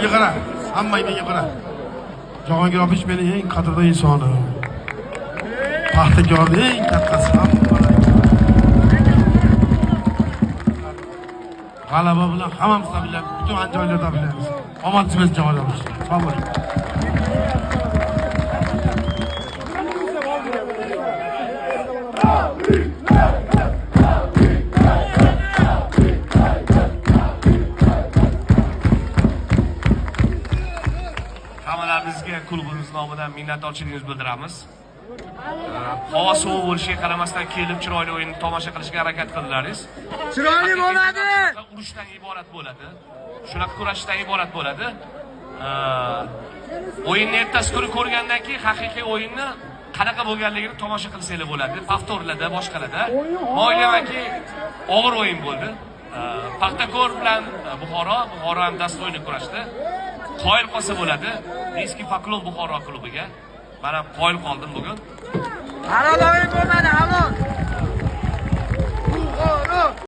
yig'ira. Hammangni yig'ira. Jahongir Opish meni eng qadrli insonim. Paxtakorning eng kattasi ham. G'alaba bilan hammamiz bilan butun andijonlarda bilamiz. Omadsiz Jahongir Opish. Sog' bo'ling. Hammalarimizga klubimiz nomidan minnatdorchiligimizni bildiramiz. Havo sovuq bo'lishiga qaramasdan kelib chiroyli o'yinni tomosha qilishga harakat qildilaringiz. Chiroyli bo'ladi. Urushdan iborat bo'ladi. Shunaqa kurashishdan iborat bo'ladi. O'yinni ertasi kuni ko'rgandan keyin haqiqiy o'yinni qanaqa bo'lganligini tomosha qilsanglar bo'ladi. Повторlarda, boshqalarda. O'ylamanki, og'ir o'yin bo'ldi. Paxtakor bilan Buxoro ham dastoyli kurashdi. Qoyil qolsa bo'ladi. Eski Poklon Buxoro klubiga. Men ham qoyil qoldim bugun. Qaror o'yin bo'lmadi, hamma